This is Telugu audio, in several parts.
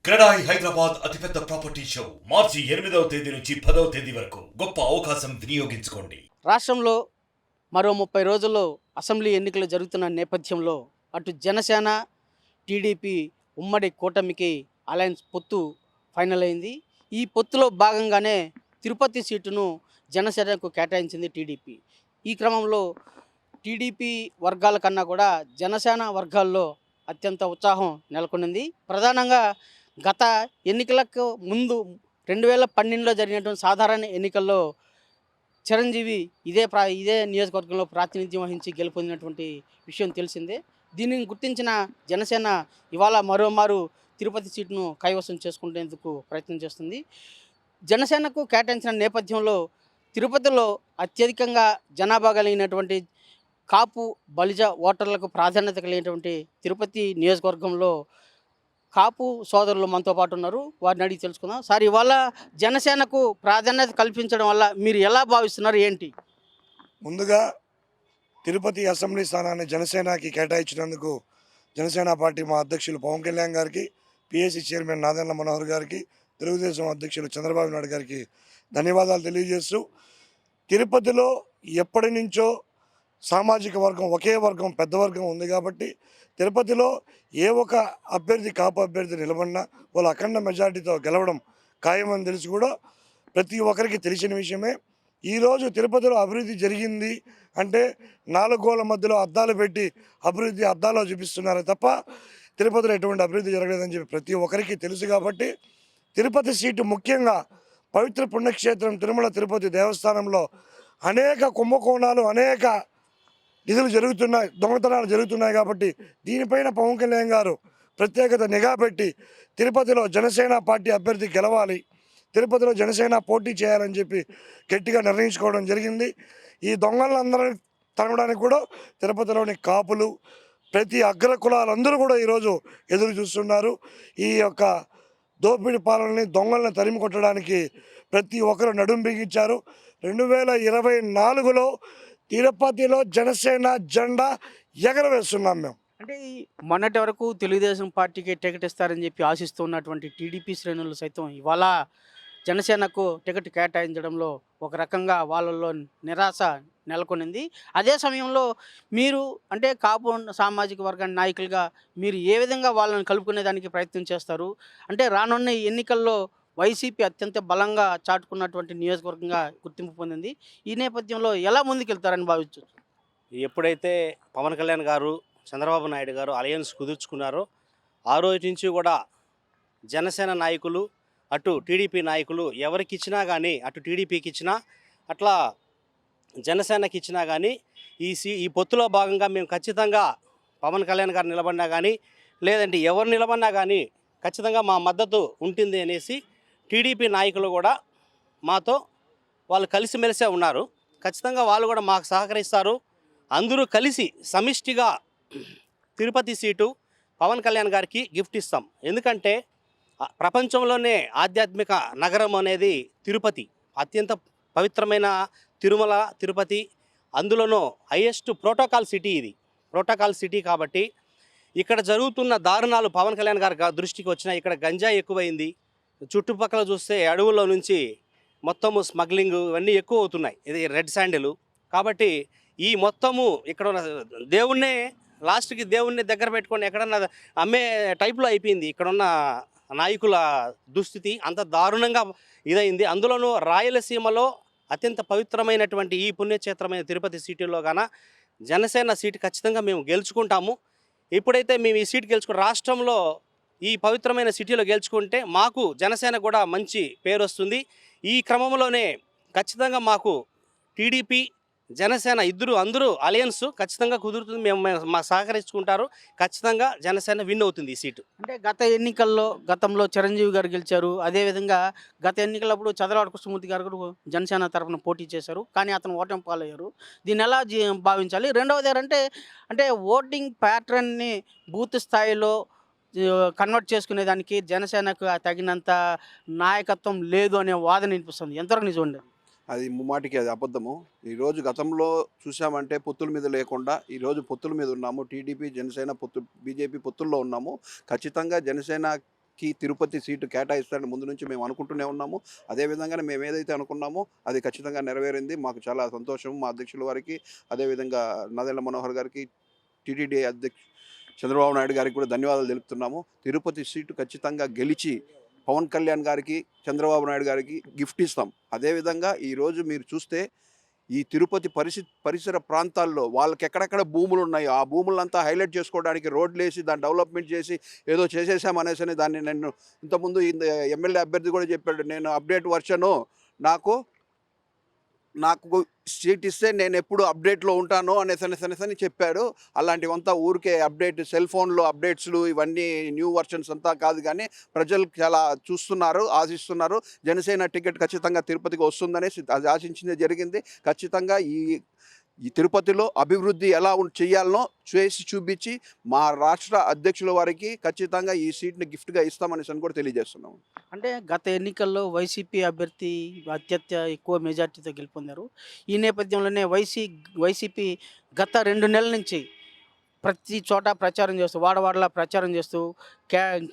క్రెడాయి హైదరాబాద్ అతిపెద్ద ప్రాపర్టీ షో మార్చి 8వ తేదీ నుంచి 10వ తేదీ వరకు గొప్ప అవకాశం వినియోగించుకోండి. రాష్ట్రంలో మరో 30 రోజుల్లో అసెంబ్లీ ఎన్నికలు జరుగుతున్న నేపథ్యంలో అటు జనసేన టీడీపీ ఉమ్మడి కూటమికి అలయన్స్ పొత్తు ఫైనల్ అయింది. ఈ పొత్తులో భాగంగానే తిరుపతి సీటును జనసేనకు కేటాయించింది టీడీపీ. ఈ క్రమంలో టీడీపీ వర్గాల కన్నా కూడా జనసేన వర్గాల్లో అత్యంత ఉత్సాహం నెలకొనింది. ప్రధానంగా గత ఎన్నికలకు ముందు 2012లో జరిగినటువంటి సాధారణ ఎన్నికల్లో చిరంజీవి ఇదే నియోజకవర్గంలో ప్రాతినిధ్యం వహించి గెలుపొందినటువంటి విషయం తెలిసిందే. దీనిని గుర్తించిన జనసేన ఇవాళ మరోమారు తిరుపతి సీటును కైవసం చేసుకునేందుకు ప్రయత్నం చేస్తుంది. జనసేనకు కేటాయించిన నేపథ్యంలో తిరుపతిలో అత్యధికంగా జనాభా కలిగినటువంటి కాపు బలిజ ఓటర్లకు ప్రాధాన్యత కలిగినటువంటి తిరుపతి నియోజకవర్గంలో కాపు సోదరులు మనతో పాటు ఉన్నారు. వారిని అడిగి తెలుసుకుందాం. సార్, ఇవాళ జనసేనకు ప్రాధాన్యత కల్పించడం వల్ల మీరు ఎలా భావిస్తున్నారు, ఏంటి? ముందుగా తిరుపతి అసెంబ్లీ స్థానాన్ని జనసేనకి కేటాయించినందుకు జనసేన పార్టీ మా అధ్యక్షులు పవన్ కళ్యాణ్ గారికి, పిఎస్సి చైర్మన్ నాదెండ్ల మనోహర్ గారికి, తెలుగుదేశం అధ్యక్షులు చంద్రబాబు నాయుడు గారికి ధన్యవాదాలు తెలియజేస్తూ, తిరుపతిలో ఎప్పటి నుంచో సామాజిక వర్గం ఒకే వర్గం పెద్ద వర్గం ఉంది కాబట్టి తిరుపతిలో ఏ ఒక అభ్యర్థి కాపు అభ్యర్థి నిలబడినా వాళ్ళు అఖండ మెజార్టీతో గెలవడం ఖాయమని తెలిసి కూడా ప్రతి ఒక్కరికి తెలిసిన విషయమే. ఈరోజు తిరుపతిలో అభివృద్ధి జరిగింది అంటే 4 గోళ్ల మధ్యలో అద్దాలు పెట్టి అభివృద్ధి అద్దాలో చూపిస్తున్నారు తప్ప తిరుపతిలో ఎటువంటి అభివృద్ధి జరగలేదని చెప్పి ప్రతి ఒక్కరికి తెలుసు. కాబట్టి తిరుపతి సీటు ముఖ్యంగా పవిత్ర పుణ్యక్షేత్రం తిరుమల తిరుపతి దేవస్థానంలో అనేక కుంభకోణాలు, అనేక నిధులు జరుగుతున్నాయి, దొంగతనాలు జరుగుతున్నాయి. కాబట్టి దీనిపైన పవన్ కళ్యాణ్ గారు ప్రత్యేకత నిఘా పెట్టి తిరుపతిలో జనసేన పార్టీ అభ్యర్థి గెలవాలి, తిరుపతిలో జనసేన పోటీ చేయాలని చెప్పి గట్టిగా నిర్ణయించుకోవడం జరిగింది. ఈ దొంగలందరినీ తరగడానికి కూడా తిరుపతిలోని కాపులు, ప్రతి అగ్ర కులాలందరూ కూడా ఈరోజు ఎదురు చూస్తున్నారు. ఈ యొక్క దోపిడీ పాలనని, దొంగలను తరిమి కొట్టడానికి ప్రతి ఒక్కరు నడుం బిగించారు. 2024లో తిరుపతిలో జనసేన జెండా ఎగరవేస్తున్నాం మేము. అంటే ఈ మొన్నటి వరకు తెలుగుదేశం పార్టీకి టికెట్ ఇస్తారని చెప్పి ఆశిస్తున్నటువంటి టీడీపీ శ్రేణులు సైతం ఇవాళ జనసేనకు టికెట్ కేటాయించడంలో ఒక రకంగా వాళ్ళల్లో నిరాశ నెలకొనింది. అదే సమయంలో మీరు అంటే కాపు సామాజిక వర్గ నాయకులుగా మీరు ఏ విధంగా వాళ్ళని కలుపుకునేదానికి ప్రయత్నం చేస్తారు? అంటే రానున్న ఎన్నికల్లో వైసీపీ అత్యంత బలంగా చాటుకున్నటువంటి నియోజకవర్గంగా గుర్తింపు పొందింది. ఈ నేపథ్యంలో ఎలా ముందుకెళ్తారని భావించవచ్చు? ఎప్పుడైతే పవన్ కళ్యాణ్ గారు, చంద్రబాబు నాయుడు గారు అలయన్స్ కుదుర్చుకున్నారో ఆ రోజు నుంచి కూడా జనసేన నాయకులు, అటు టీడీపీ నాయకులు ఎవరికి ఇచ్చినా కానీ, అటు టీడీపీకి ఇచ్చినా అట్లా జనసేనకి ఇచ్చినా కానీ ఈ పొత్తులో భాగంగా మేము ఖచ్చితంగా పవన్ కళ్యాణ్ గారు నిలబడినా కానీ, లేదంటే ఎవరు నిలబడినా కానీ ఖచ్చితంగా మా మద్దతు ఉంటుంది అనేసి టీడీపీ నాయకులు కూడా మాతో వాళ్ళు కలిసిమెలిసే ఉన్నారు. ఖచ్చితంగా వాళ్ళు కూడా మాకు సహకరిస్తారు. అందరూ కలిసి సమిష్టిగా తిరుపతి సీటు పవన్ కళ్యాణ్ గారికి గిఫ్ట్ ఇస్తాం. ఎందుకంటే ప్రపంచంలోనే ఆధ్యాత్మిక నగరం అనేది తిరుపతి, అత్యంత పవిత్రమైన తిరుమల తిరుపతి, అందులోనూ హైయెస్ట్ ప్రోటోకాల్ సిటీ. ఇది ప్రోటోకాల్ సిటీ కాబట్టి ఇక్కడ జరుగుతున్న దారుణాలు పవన్ కళ్యాణ్ గారి దృష్టికి వచ్చినాయి. ఇక్కడ గంజాయి ఎక్కువైంది, చుట్టుపక్కల చూస్తే అడవుల్లో నుంచి మొత్తము స్మగ్లింగ్ ఇవన్నీ ఎక్కువ అవుతున్నాయి, ఇది రెడ్ శాండిల్. కాబట్టి ఈ మొత్తము ఇక్కడ ఉన్న లాస్ట్కి దేవుణ్ణి దగ్గర పెట్టుకొని ఎక్కడన్నా అమ్మే టైప్లో అయిపోయింది ఇక్కడున్న నాయకుల దుస్థితి. అంత దారుణంగా ఇదైంది. అందులోనూ రాయలసీమలో అత్యంత పవిత్రమైనటువంటి ఈ పుణ్యక్షేత్రమైన తిరుపతి సీటులో గాన జనసేన సీటు ఖచ్చితంగా మేము గెలుచుకుంటాము. ఎప్పుడైతే మేము ఈ సీటు గెలుచుకుని రాష్ట్రంలో ఈ పవిత్రమైన సిటీలో గెలుచుకుంటే మాకు జనసేన కూడా మంచి పేరు వస్తుంది. ఈ క్రమంలోనే ఖచ్చితంగా మాకు టీడీపీ జనసేన అందరూ అలయన్స్ ఖచ్చితంగా కుదురుతుంది. మా సహకరించుకుంటారు. ఖచ్చితంగా జనసేన విన్ అవుతుంది ఈ సీటు. అంటే గతంలో చిరంజీవి గారు గెలిచారు. అదేవిధంగా గత ఎన్నికలప్పుడు చంద్రబాబు కృష్ణమూర్తి గారు కూడా జనసేన తరఫున పోటీ చేశారు, కానీ అతను ఓటమి పాలయ్యారు. దీన్ని ఎలా భావించాలి? రెండవది అంటే ఓటింగ్ ప్యాటర్న్ని బూత్ స్థాయిలో కన్వర్ట్ చేసుకునేదానికి జనసేనకు తగినంత నాయకత్వం లేదు అనే వాదన వినిపిస్తుంది. ఎంతవరకు నిజం ఉండదు? అది ముమ్మాటికి అది అబద్ధము. ఈరోజు గతంలో చూసామంటే పొత్తుల మీద లేకుండా ఈరోజు పొత్తుల మీద ఉన్నాము. టీడీపీ జనసేన బీజేపీ పొత్తుల్లో ఉన్నాము. ఖచ్చితంగా జనసేన కి తిరుపతి సీటు కేటాయిస్తారని ముందు నుంచి మేము అనుకుంటూనే ఉన్నాము. అదేవిధంగానే మేము ఏదైతే అనుకున్నామో అది ఖచ్చితంగా నెరవేరింది. మాకు చాలా సంతోషం. మా అధ్యక్షుల వారికి, అదేవిధంగా నాదెళ్ల మనోహర్ గారికి, టీటీడీ అధ్యక్షుడు చంద్రబాబు నాయుడు గారికి కూడా ధన్యవాదాలు తెలుపుతున్నాము. తిరుపతి సీటు ఖచ్చితంగా గెలిచి పవన్ కళ్యాణ్ గారికి, చంద్రబాబు నాయుడు గారికి గిఫ్ట్ ఇస్తాం. అదేవిధంగా ఈరోజు మీరు చూస్తే ఈ తిరుపతి పరిసర ప్రాంతాల్లో వాళ్ళకి ఎక్కడెక్కడ భూములు ఉన్నాయో ఆ భూములంతా హైలైట్ చేసుకోవడానికి రోడ్లు వేసి దాన్ని డెవలప్మెంట్ చేసి ఏదో చేసేసామనేసి దాన్ని నేను ఇంతకుముందు ఎమ్మెల్యే అభ్యర్థి కూడా చెప్పాడు, నేను అప్డేట్ వర్షను నాకు సీట్ ఇస్తే నేను ఎప్పుడు అప్డేట్లో ఉంటాను అనేసి చెప్పాడు. అలాంటివంతా ఊరికే అప్డేట్ సెల్ ఫోన్లో అప్డేట్స్లు ఇవన్నీ న్యూ వర్షన్స్ అంతా కాదు, కానీ ప్రజలు చాలా చూస్తున్నారు, ఆశిస్తున్నారు. జనసేన టికెట్ ఖచ్చితంగా తిరుపతికి వస్తుందనేసి అది ఆశించింది జరిగింది. ఖచ్చితంగా ఈ తిరుపతిలో అభివృద్ధి ఎలా చేయాలనో చేసి చూపించి మా రాష్ట్ర అధ్యక్షుల వారికి ఖచ్చితంగా ఈ సీట్ని గిఫ్ట్గా ఇస్తామనేసి కూడా తెలియజేస్తున్నాము. అంటే గత ఎన్నికల్లో వైసీపీ అభ్యర్థి అత్యంత ఎక్కువ మెజార్టీతో గెలుపొందారు. ఈ నేపథ్యంలోనే వైసీపీ గత 2 నెలల నుంచి ప్రతి చోట ప్రచారం చేస్తూ వాడవాడలా ప్రచారం చేస్తూ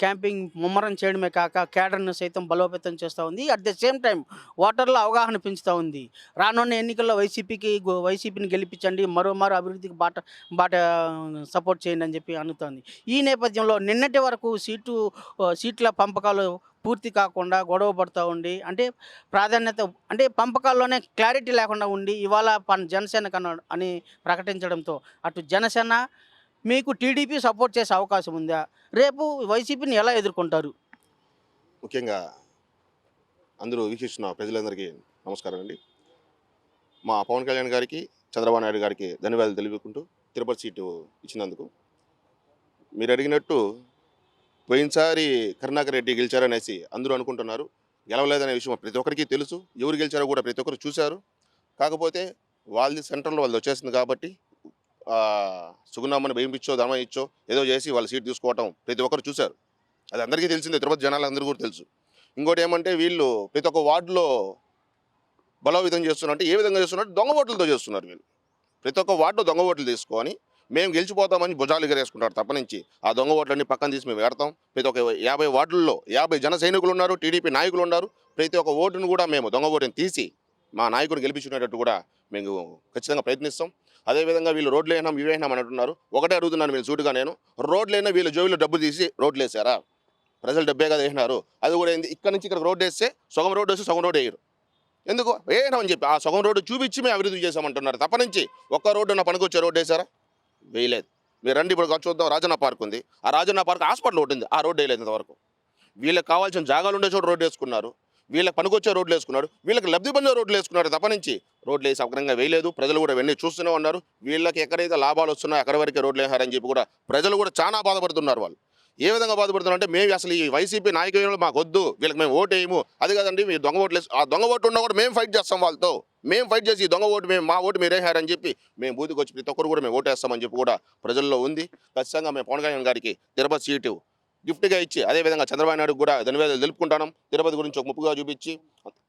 క్యాంపింగ్ ముమ్మరం చేయడమే కాక కేడర్ను సైతం బలోపేతం చేస్తూ ఉంది. అట్ ద సేమ్ టైం ఓటర్ల అవగాహన పెంచుతూ ఉంది. రానున్న ఎన్నికల్లో వైసీపీని గెలిపించండి, మరోమారు అభివృద్ధికి బాట సపోర్ట్ చేయండి అని చెప్పి అనుతోంది. ఈ నేపథ్యంలో నిన్నటి వరకు సీట్ల పంపకాలు పూర్తి కాకుండా గొడవ పడుతూ ఉండి, అంటే ప్రాధాన్యత అంటే పంపకాల్లోనే క్లారిటీ లేకుండా ఉండి ఇవాళ జనసేన అని ప్రకటించడంతో అటు జనసేన మీకు టీడీపీ సపోర్ట్ చేసే అవకాశం ఉందా? రేపు వైసీపీని ఎలా ఎదుర్కొంటారు? ముఖ్యంగా అందరూ వీక్షిస్తున్న ప్రజలందరికీ నమస్కారం అండి. మా పవన్ కళ్యాణ్ గారికి, చంద్రబాబు నాయుడు గారికి ధన్యవాదాలు తెలుపుకుంటూ తిరుపతి సీటు ఇచ్చినందుకు. మీరు అడిగినట్టు పోయినసారి కరుణాకర్ రెడ్డి గెలిచారనేసి అందరూ అనుకుంటున్నారు. గెలవలేదనే విషయం ప్రతి ఒక్కరికి తెలుసు. ఎవరు గెలిచారో కూడా ప్రతి ఒక్కరు చూశారు. కాకపోతే వాళ్ళది సెంటర్లో వాళ్ళది వచ్చేసింది కాబట్టి సుగుణమ్మని భయమిచ్చో ధర్మం ఇచ్చో ఏదో చేసి వాళ్ళ సీట్ తీసుకోవటం ప్రతి ఒక్కరు చూశారు. అది అందరికీ తెలిసిందే, తిరుపతి జనాలు అందరూ కూడా తెలుసు. ఇంకోటి ఏమంటే వీళ్ళు ప్రతి ఒక్క వార్డులో బలోపేతం చేస్తున్నట్టు ఏ విధంగా చేస్తున్నట్టు దొంగ ఓట్లతో చేస్తున్నారు. వీళ్ళు ప్రతి ఒక్క వార్డులో దొంగ ఓట్లు తీసుకొని మేము గెలిచిపోతామని భుజాలు ఎగరేసుకుంటారు తప్ప నుంచి ఆ దొంగ ఓట్లన్నీ పక్కన తీసి మేము పెడతాం. ప్రతి ఒక్క 50 వార్డుల్లో 50 జన సైనికులు ఉన్నారు, టీడీపీ నాయకులు ఉన్నారు. ప్రతి ఒక్క ఓటును కూడా మేము దొంగ ఓటుని తీసి మా నాయకుడు గెలిపించుకునేటట్టు కూడా మేము ఖచ్చితంగా ప్రయత్నిస్తాం. అదేవిధంగా వీళ్ళు రోడ్లు అయినా ఇవేనా అని అంటున్నారు. ఒకటే అడుగుతున్నాను వీళ్ళు సూటుగా, నేను రోడ్లైనా వీళ్ళు జోబులో డబ్బులు తీసి రోడ్లు వేసారా? ప్రజలు డబ్బే కదా వేసినారు. అది కూడా ఏంది, ఇక్కడ నుంచి ఇక్కడ రోడ్డు వేస్తే సగం రోడ్డు వేస్తే సగం రోడ్డు వేయరు. ఎందుకు వేయడం చెప్పి ఆ సగం రోడ్డు చూపించి మేము అభివృద్ధి చేసామంటున్నారు తప్ప నుంచి ఒక్క రోడ్డు నా పనికి వచ్చే రోడ్డు వేసారా? వేయలేదు. మీరు రండి ఇప్పుడు చూద్దాం, రాజన్న పార్క్ ఉంది. ఆ రాజన్న పార్క్ హాస్పిటల్ ఒకటి ఉంది, ఆ రోడ్డు వేయలేదు ఇంతవరకు. వీళ్ళకి కావాల్సిన జాగాలు ఉండే చోట రోడ్డు వేసుకున్నారు, వీళ్ళకి పనికొచ్చే రోడ్లు వేసుకున్నారు, వీళ్ళకి లబ్ధి పొందే రోడ్లు వేసుకున్నారు తప్ప నుంచి రోడ్లు వేసి అగ్రంగా వేయలేదు. ప్రజలు కూడా ఇవన్నీ చూస్తూనే ఉన్నారు. వీళ్ళకి ఎక్కడైతే లాభాలు వస్తున్నాయో అక్కడ వరకే రోడ్లు వేసారని చెప్పి కూడా ప్రజలు కూడా చాలా బాధపడుతున్నారు. వాళ్ళు ఏ విధంగా బాధపడుతున్నారు అంటే, మేము అసలు ఈ వైసీపీ నాయకులు మాకు వద్దు, వీళ్ళకి మేము ఓటు వేయము. అది కదండి, మీరు దొంగ ఓట్లు ఆ దొంగ ఓటు ఉన్నా కూడా మేము ఫైట్ చేస్తాం వాళ్ళతో. మేము ఫైట్ చేసి దొంగ ఓటు మా ఓటు మీరు వేసారని చెప్పి మేము బూతికి వచ్చి ప్రతి ఒక్కరు కూడా మేము ఓటేస్తామని చెప్పి కూడా ప్రజల్లో ఉంది. ఖచ్చితంగా మేము పవన్ కళ్యాణ్ గారికి తిరుపతి సీటు గిఫ్ట్గా ఇచ్చి, అదేవిధంగా చంద్రబాబు నాయుడు కూడా ధన్యవాదాలు తెలుపుకుంటాం. తిరుపతి గురించి ఒక ముప్పుగా చూపించి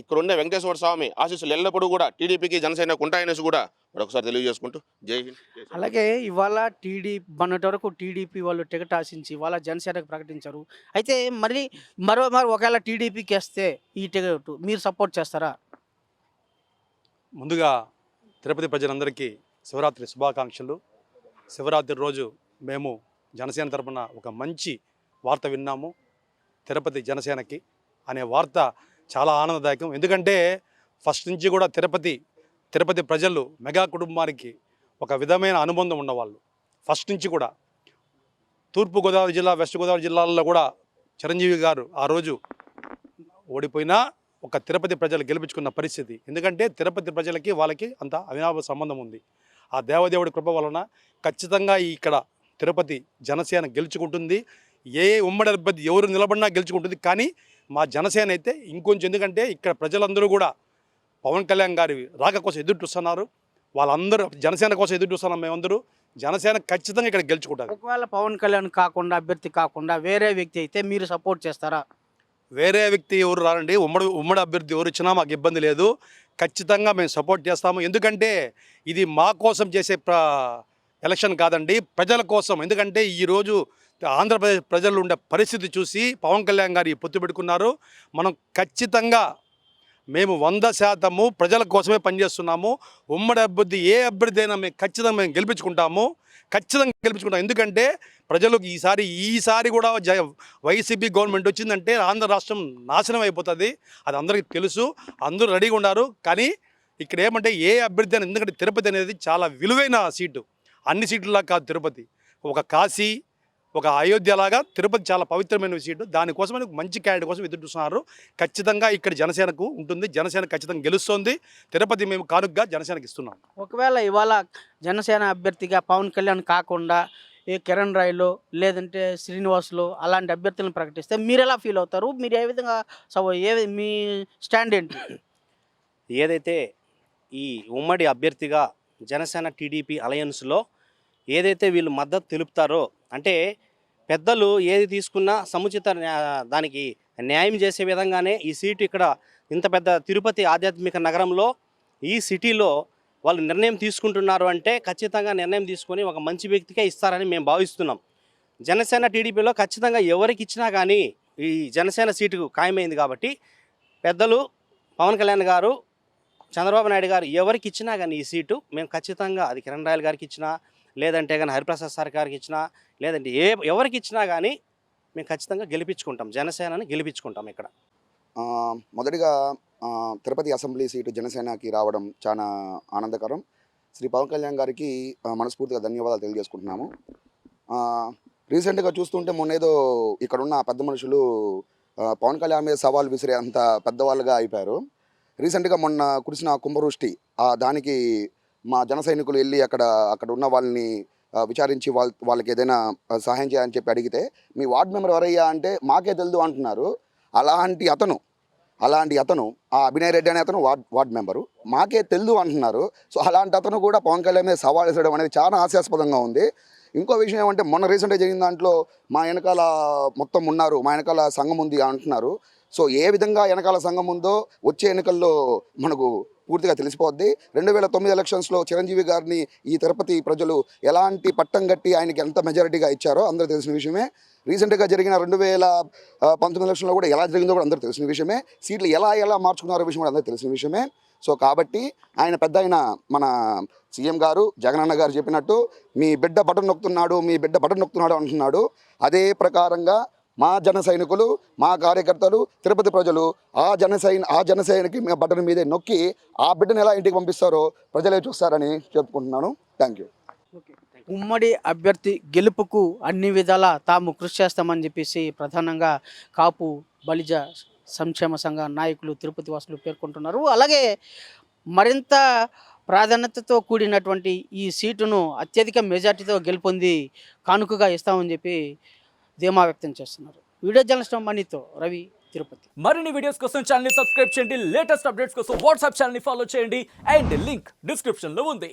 ఇక్కడ ఉన్న వెంకటేశ్వర స్వామి ఆశీస్సులు ఎల్లప్పుడూ కూడా టీడీపీకి జనసేనకు ఉంటాయనేసి కూడా మరొకసారి తెలియజేసుకుంటూ జై హింద్. అలాగే ఇవాళ మొన్నటి వరకు టీడీపీ వాళ్ళు టికెట్ ఆశించి ఇవాళ జనసేనకు ప్రకటించారు. అయితే మరో ఒకవేళ టీడీపీకి వేస్తే ఈ టికెట్ మీరు సపోర్ట్ చేస్తారా? ముందుగా తిరుపతి ప్రజలందరికీ శివరాత్రి శుభాకాంక్షలు. శివరాత్రి రోజు మేము జనసేన తరపున ఒక మంచి వార్త విన్నాము. తిరుపతి జనసేనకి అనే వార్త చాలా ఆనందదాయకం. ఎందుకంటే ఫస్ట్ నుంచి కూడా తిరుపతి ప్రజలు మెగా కుటుంబానికి ఒక విధమైన అనుబంధం ఉన్నవాళ్ళు. ఫస్ట్ నుంచి కూడా తూర్పుగోదావరి జిల్లా, వెస్ట్ గోదావరి జిల్లాల్లో కూడా చిరంజీవి గారు ఆ రోజు ఓడిపోయినా ఒక తిరుపతి ప్రజలు గెలిపించుకున్న పరిస్థితి. ఎందుకంటే తిరుపతి ప్రజలకి వాళ్ళకి అంత అవినాభావ సంబంధం ఉంది. ఆ దేవదేవుడి కృప వలన ఖచ్చితంగా ఇక్కడ తిరుపతి జనసేన గెలుచుకుంటుంది. ఏ ఉమ్మడి అభ్యర్థి ఎవరు నిలబడినా గెలుచుకుంటుంది. కానీ మా జనసేన అయితే ఇంకొంచెం, ఎందుకంటే ఇక్కడ ప్రజలందరూ కూడా పవన్ కళ్యాణ్ గారి రాక కోసం ఎదురు చూస్తున్నారు. వాళ్ళందరూ జనసేన కోసం ఎదురు చూస్తున్నాం. మేమందరూ జనసేన ఖచ్చితంగా ఇక్కడ గెలుచుకుంటారు. ఒకవేళ పవన్ కళ్యాణ్ కాకుండా అభ్యర్థి కాకుండా వేరే వ్యక్తి అయితే మీరు సపోర్ట్ చేస్తారా? వేరే వ్యక్తి ఎవరు రారండి. ఉమ్మడి అభ్యర్థి ఎవరు ఇచ్చినా మాకు ఇబ్బంది లేదు. ఖచ్చితంగా మేము సపోర్ట్ చేస్తాము. ఎందుకంటే ఇది మా కోసం చేసే ఎలక్షన్ కాదండి, ప్రజల కోసం. ఎందుకంటే ఈరోజు ఆంధ్రప్రదేశ్ ప్రజలు ఉండే పరిస్థితి చూసి పవన్ కళ్యాణ్ గారు ఈ పొత్తు పెట్టుకున్నారు. మనం ఖచ్చితంగా మేము 100% ప్రజల కోసమే పనిచేస్తున్నాము. ఉమ్మడి అభ్యర్థి ఏ అభ్యర్థి అయినా మేము ఖచ్చితంగా గెలిపించుకుంటాము. ఎందుకంటే ప్రజలకు ఈసారి కూడా వైసీపీ గవర్నమెంట్ వచ్చిందంటే ఆంధ్ర రాష్ట్రం నాశనం అయిపోతుంది. అది అందరికీ తెలుసు, అందరూ రెడీగా ఉన్నారు. కానీ ఇక్కడ ఏమంటే ఏ అభ్యర్థి అని, ఎందుకంటే తిరుపతి అనేది చాలా విలువైన సీటు. అన్ని సీట్లలా కాదు తిరుపతి. ఒక కాశీ, ఒక అయోధ్య లాగా తిరుపతి చాలా పవిత్రమైన సీటు. దానికోసమని మంచి క్యాండిడేట్ కోసం ఎదురు చూస్తున్నారు. ఖచ్చితంగా ఇక్కడ జనసేనకు ఉంటుంది. జనసేన ఖచ్చితంగా గెలుస్తుంది. తిరుపతి మేము కానుకగా జనసేనకి ఇస్తున్నాం. ఒకవేళ ఇవాళ జనసేన అభ్యర్థిగా పవన్ కళ్యాణ్ కాకుండా ఏ కిరణ్ రాయ్లో లేదంటే శ్రీనివాస్లో అలాంటి అభ్యర్థులను ప్రకటిస్తే మీరు ఎలా ఫీల్ అవుతారు? మీరు ఏ విధంగా మీ స్టాండ్ ఏంటి? ఏదైతే ఈ ఉమ్మడి అభ్యర్థిగా జనసేన టీడీపీ అలయన్స్లో ఏదైతే వీళ్ళు మద్దతు తెలుపుతారో, అంటే పెద్దలు ఏది తీసుకున్నా సముచిత దానికి న్యాయం చేసే విధంగానే ఈ సీటు ఇక్కడ ఇంత పెద్ద తిరుపతి ఆధ్యాత్మిక నగరంలో ఈ సిటీలో వాళ్ళు నిర్ణయం తీసుకుంటున్నారు అంటే ఖచ్చితంగా నిర్ణయం తీసుకొని ఒక మంచి వ్యక్తికే ఇస్తారని మేము భావిస్తున్నాం. జనసేన టీడీపీలో ఖచ్చితంగా ఎవరికి ఇచ్చినా కానీ ఈ జనసేన సీటుకు ఖాయమైంది కాబట్టి పెద్దలు పవన్ కళ్యాణ్ గారు, చంద్రబాబు నాయుడు గారు ఎవరికి ఇచ్చినా కానీ ఈ సీటు మేము ఖచ్చితంగా, అది కిరణ్ రాయల్ గారికి ఇచ్చినా, లేదంటే కానీ హరిప్రసాద్ సార్ గారికి ఇచ్చినా, లేదంటే ఎవరికి ఇచ్చినా కానీ మేము ఖచ్చితంగా గెలిపించుకుంటాం. జనసేనని గెలిపించుకుంటాం. ఇక్కడ మొదటిగా తిరుపతి అసెంబ్లీ సీటు జనసేనకి రావడం చాలా ఆనందకరం. శ్రీ పవన్ కళ్యాణ్ గారికి మనస్ఫూర్తిగా ధన్యవాదాలు తెలియజేసుకుంటున్నాము. రీసెంట్గా చూస్తుంటే మొన్నేదో ఇక్కడున్న పెద్ద మనుషులు పవన్ కళ్యాణ్ మీద సవాల్ విసిరే అంత పెద్దవాళ్ళుగా అయిపోయారు. రీసెంట్గా మొన్న కురిసిన కుంభవృష్టి, దానికి మా జన సైనికులు వెళ్ళి అక్కడ ఉన్న వాళ్ళని విచారించి వాళ్ళకి ఏదైనా సహాయం చేయాలని చెప్పి అడిగితే, మీ వార్డు మెంబర్ ఎవరయ్యా అంటే మాకే తెలియదు అంటున్నారు. అలాంటి అతను ఆ అభినయ్ రెడ్డి అనే అతను వార్డు మెంబరు, మాకే తెలియదు అంటున్నారు. సో అలాంటి అతను కూడా పవన్ కళ్యాణ్ మీద సవాల్ వేసడం అనేది చాలా హాస్యాస్పదంగా ఉంది. ఇంకో విషయం ఏమంటే, మొన్న రీసెంట్గా జరిగిన దాంట్లో మా వెనకాల మొత్తం ఉన్నారు, మా వెనకాల సంఘం ఉంది అంటున్నారు. సో ఏ విధంగా వెనకాల సంఘం ఉందో వచ్చే ఎన్నికల్లో మనకు పూర్తిగా తెలిసిపోద్ది. 2009 ఎలక్షన్స్లో చిరంజీవి గారిని ఈ తిరుపతి ప్రజలు ఎలాంటి పట్టం కట్టి ఆయనకి ఎంత మెజారిటీగా ఇచ్చారో అందరూ తెలిసిన విషయమే. రీసెంట్గా జరిగిన 2019 ఎలక్షన్లో కూడా ఎలా జరిగిందో కూడా అందరూ తెలిసిన విషయమే. సీట్లు ఎలా మార్చుకున్నారో విషయం కూడా అందరూ తెలిసిన విషయమే. సో కాబట్టి ఆయన పెద్ద మన సీఎం గారు జగనన్న గారు చెప్పినట్టు మీ బిడ్డ బటన్ నొక్కుతున్నాడు అంటున్నాడు. అదే ప్రకారంగా మా జన సైనికులు, మా కార్యకర్తలు, తిరుపతి ప్రజలు ఆ జనసైనికి బటన్ మీదే నొక్కి ఆ బిడ్డను ఎలా ఇంటికి పంపిస్తారో ప్రజలే చూస్తారని చెప్పుకుంటున్నాను. Thank you. ఉమ్మడి అభ్యర్థి గెలుపుకు అన్ని విధాలా తాము కృషి చేస్తామని చెప్పేసి ప్రధానంగా కాపు బలిజ సంక్షేమ సంఘ నాయకులు, తిరుపతి వాసులు పేర్కొంటున్నారు. అలాగే మరింత ప్రాధాన్యతతో కూడినటువంటి ఈ సీటును అత్యధిక మెజార్టీతో గెలుపొంది కానుకగా ఇస్తామని చెప్పి ధీమా వ్యక్తం చేస్తున్నారు. వీడియో జర్నలిస్ట్ మనీతో రవి, తిరుపతి. మరిన్ని వీడియోస్ కోసం ఛానల్ ని సబ్స్క్రైబ్ చేయండి. లేటెస్ట్ అప్డేట్స్ కోసం వాట్సాప్ ఛానల్ ని ఫాలో చేయండి. అండ్ లింక్ డిస్క్రిప్షన్ లో ఉంది.